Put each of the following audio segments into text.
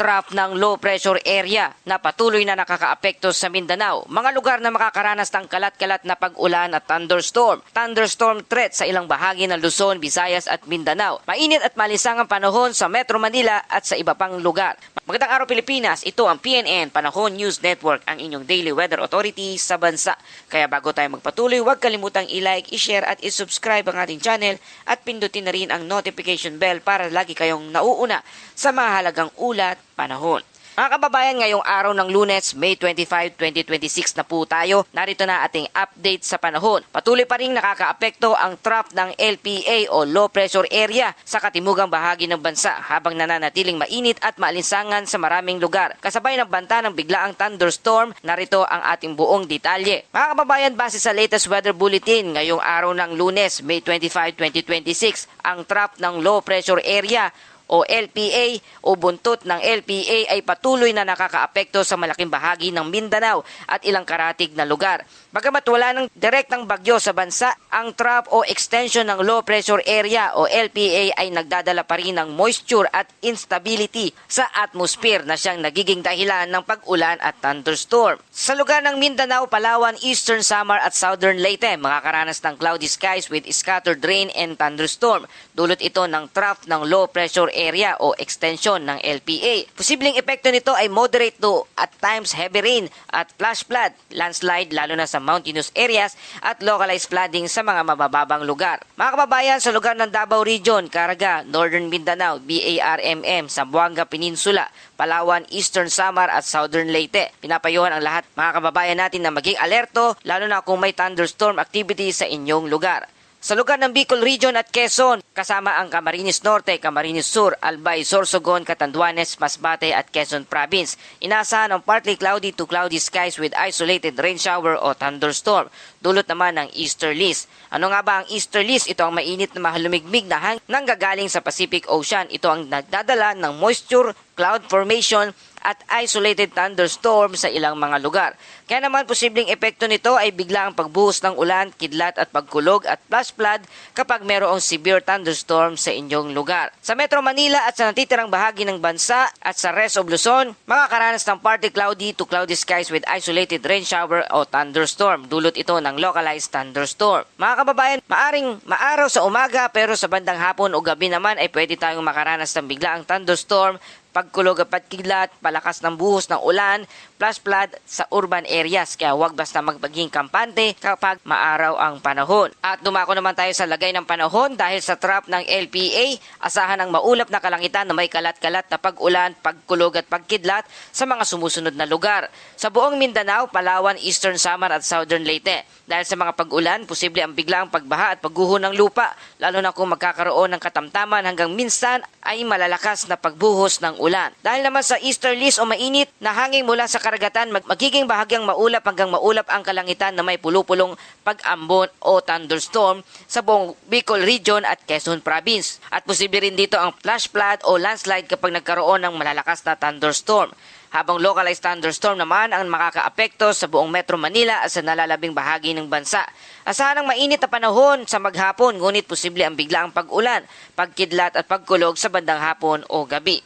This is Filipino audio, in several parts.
trough ng low pressure area na patuloy na nakakaapekto sa Mindanao. Mga lugar na makakaranas ng kalat-kalat na pag-ulan at thunderstorm. Thunderstorm threat sa ilang bahagi ng Luzon, Visayas at Mindanao. Mainit at malisang ang panahon sa Metro Manila at sa iba pang lugar. Magandang araw Pilipinas, ito ang PNN Panahon News Network, ang inyong daily weather authority sa bansa. Kaya bago tayo magpatuloy, huwag kalimutang i-like, i-share at i-subscribe ang ating channel at pindutin na rin ang notification bell para lagi kayong nauuna sa mahalagang ulat panahon. Mga kababayan, ngayong araw ng Lunes, May 25, 2026 na po tayo. Narito na ating update sa panahon. Patuloy pa rin nakakaapekto ang trough ng LPA o low pressure area sa katimugang bahagi ng bansa habang nananatiling mainit at maalinsangan sa maraming lugar. Kasabay ng banta ng biglaang thunderstorm, narito ang ating buong detalye. Mga kababayan, base sa latest weather bulletin, ngayong araw ng Lunes, May 25, 2026, ang trough ng low pressure area o LPA o buntot ng LPA ay patuloy na nakakaapekto sa malaking bahagi ng Mindanao at ilang karatig na lugar. Bagamat wala ng direktang bagyo sa bansa, ang trough o extension ng low pressure area o LPA ay nagdadala pa rin ng moisture at instability sa atmosphere na siyang nagiging dahilan ng pag-ulan at thunderstorm. Sa lugar ng Mindanao, Palawan, Eastern Samar at Southern Leyte, makakaranas ng cloudy skies with scattered rain and thunderstorm. Dulot ito ng trough ng low pressure area o extension ng LPA. Posibleng epekto nito ay moderate to at times heavy rain at flash flood, landslide lalo na sa mountainous areas at localized flooding sa mga mabababang lugar. Mga kababayan, sa lugar ng Davao Region, Caraga, Northern Mindanao, BARMM, Zamboanga Peninsula, Palawan, Eastern Samar at Southern Leyte. Pinapayuhan ang lahat mga kababayan natin na maging alerto lalo na kung may thunderstorm activity sa inyong lugar. Sa lugar ng Bicol Region at Quezon, kasama ang Camarines Norte, Camarines Sur, Albay, Sorsogon, Catanduanes, Masbate at Quezon Province. Inasahan ang partly cloudy to cloudy skies with isolated rain shower o thunderstorm. Dulot naman ng easterlies. Ano nga ba ang easterlies? Ito ang mainit na mahalumigmig na hangin nanggagaling sa Pacific Ocean. Ito ang nagdadala ng moisture, cloud formation at isolated thunderstorm sa ilang mga lugar. Kaya naman posibleng epekto nito ay biglaang pagbuhos ng ulan, kidlat at pagkulog at flash flood kapag mayroong severe thunderstorm sa inyong lugar. Sa Metro Manila at sa natitirang bahagi ng bansa at sa rest of Luzon, makakaranas ng partly cloudy to cloudy skies with isolated rain shower o thunderstorm. Dulot ito ng localized thunderstorm. Mga kababayan, maaring maaraw sa umaga pero sa bandang hapon o gabi naman ay pwede tayong makaranas ng biglaang thunderstorm, pagkulog at pagkidlat, palakas ng buhos ng ulan, flash flood sa urban areas. Kaya huwag basta magpaging kampante kapag maaraw ang panahon. At dumako naman tayo sa lagay ng panahon dahil sa trough ng LPA, asahan ang maulap na kalangitan na may kalat-kalat na pag-ulan, pagkulog at pagkidlat sa mga sumusunod na lugar. Sa buong Mindanao, Palawan, Eastern Samar at Southern Leyte. Dahil sa mga pag-ulan, posible ang biglang pagbaha at pagguho ng lupa, lalo na kung magkakaroon ng katamtaman hanggang minsan ay malalakas na pagbuhos ng ulan. Dahil naman sa easterlies o mainit na hangin mula sa karagatan, magiging bahagyang maulap hanggang maulap ang kalangitan na may pulupulong pag-ambon o thunderstorm sa buong Bicol Region at Quezon Province. At posible rin dito ang flash flood o landslide kapag nagkaroon ng malalakas na thunderstorm. Habang localized thunderstorm naman ang makakaapekto sa buong Metro Manila at sa nalalabing bahagi ng bansa. Asahan ang mainit na panahon sa maghapon, ngunit posible ang biglaang pag-ulan, pagkidlat at pagkulog sa bandang hapon o gabi.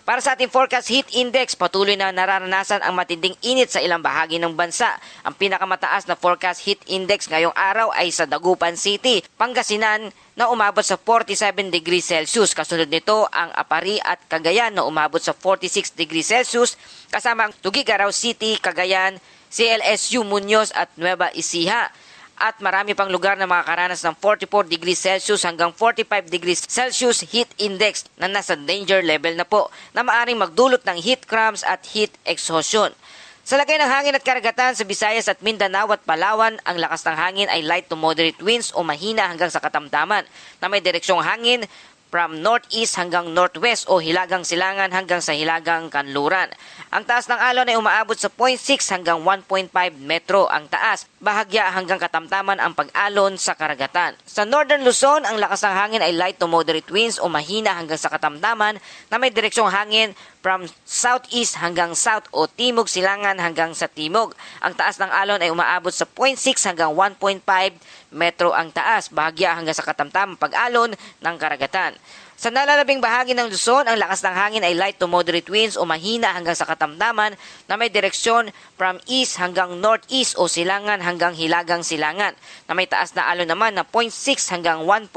Para sa ating forecast heat index, patuloy na nararanasan ang matinding init sa ilang bahagi ng bansa. Ang pinakamataas na forecast heat index ngayong araw ay sa Dagupan City, Pangasinan, na umabot sa 47 degrees Celsius. Kasunod nito ang Apari at Cagayan na umabot sa 46 degrees Celsius, kasama ang Tuguegarao City, Cagayan, CLSU Muñoz at Nueva Ecija. At marami pang lugar na makakaranas ng 44 degrees Celsius hanggang 45 degrees Celsius heat index na nasa danger level na po na maaring magdulot ng heat cramps at heat exhaustion. Sa lagay ng hangin at karagatan sa Visayas at Mindanao at Palawan, ang lakas ng hangin ay light to moderate winds o mahina hanggang sa katamtaman na may direksyong hangin from northeast hanggang northwest o hilagang silangan hanggang sa hilagang kanluran. Ang taas ng alon ay umaabot sa 0.6 hanggang 1.5 metro ang taas. Bahagya hanggang katamtaman ang pag-alon sa karagatan. Sa Northern Luzon, ang lakas ng hangin ay light to moderate winds o mahina hanggang sa katamtaman na may direksyong hangin from southeast hanggang south o timog silangan hanggang sa timog. Ang taas ng alon ay umaabot sa 0.6 hanggang 1.5 metro ang taas. Bahagya hanggang sa katamtamang pag-alon ng karagatan. Sa nalalabing bahagi ng Luzon, ang lakas ng hangin ay light to moderate winds o mahina hanggang sa katamtaman na may direksyon from east hanggang northeast o silangan hanggang hilagang silangan na may taas na alon naman na 0.6 hanggang 1.2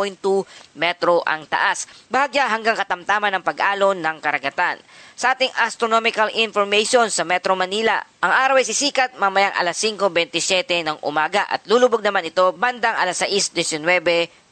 metro ang taas. Bahagya hanggang katamtaman ng pag-alon ng karagatan. Sa ating astronomical information sa Metro Manila, ang araw ay sisikat mamayang alas 5:27 ng umaga at lulubog naman ito bandang alas 6:19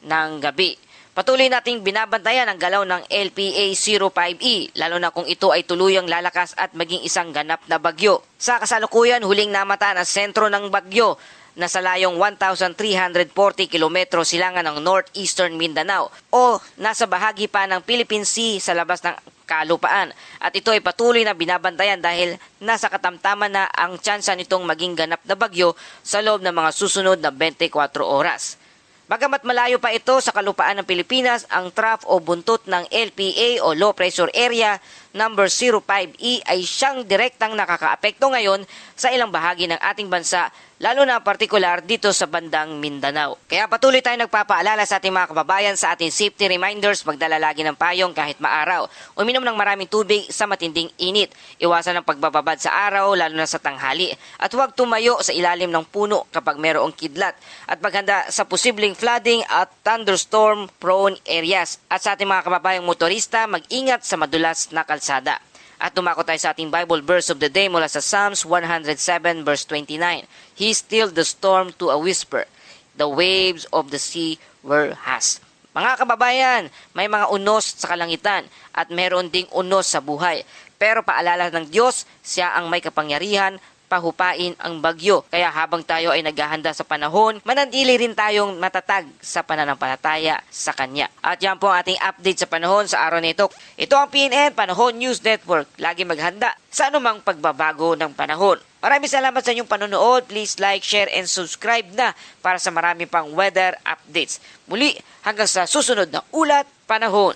ng gabi. Patuloy nating binabantayan ang galaw ng LPA-05E, lalo na kung ito ay tuluyang lalakas at maging isang ganap na bagyo. Sa kasalukuyan, huling namataan ang sentro ng bagyo na sa layong 1,340 kilometro silangan ng northeastern Mindanao o nasa bahagi pa ng Philippine Sea sa labas ng kalupaan. At ito ay patuloy na binabantayan dahil nasa katamtaman na ang tsansa nitong maging ganap na bagyo sa loob ng mga susunod na 24 oras. Bagamat malayo pa ito sa kalupaan ng Pilipinas, ang trough o buntot ng LPA o Low Pressure Area number 05E ay siyang direktang nakakaapekto ngayon sa ilang bahagi ng ating bansa, lalo na partikular dito sa bandang Mindanao. Kaya patuloy tayong nagpapaalala sa ating mga kababayan sa ating safety reminders, magdala lagi ng payong kahit maaraw, uminom ng maraming tubig sa matinding init, iwasan ang pagbababad sa araw lalo na sa tanghali, at huwag tumayo sa ilalim ng puno kapag mayroong kidlat, at maghanda sa posibleng flooding at thunderstorm prone areas. At sa ating mga kababayang motorista, mag-ingat sa madulas na kalsada. At tumako tayo sa ating Bible verse of the day mula sa Psalms 107 verse 29. He stilled the storm to a whisper. The waves of the sea were hushed. Mga kababayan, may mga unos sa kalangitan at meron ding unos sa buhay. Pero paalala ng Diyos, siya ang may kapangyarihan pahupain ang bagyo. Kaya habang tayo ay naghahanda sa panahon, manatili rin tayong matatag sa pananampalataya sa Kanya. At yan po ang ating update sa panahon sa araw nito. Ito ang PNN Panahon News Network. Lagi maghanda sa anumang pagbabago ng panahon. Maraming salamat sa inyong panonood. Please like, share, and subscribe na para sa marami pang weather updates. Muli, hanggang sa susunod na ulat panahon.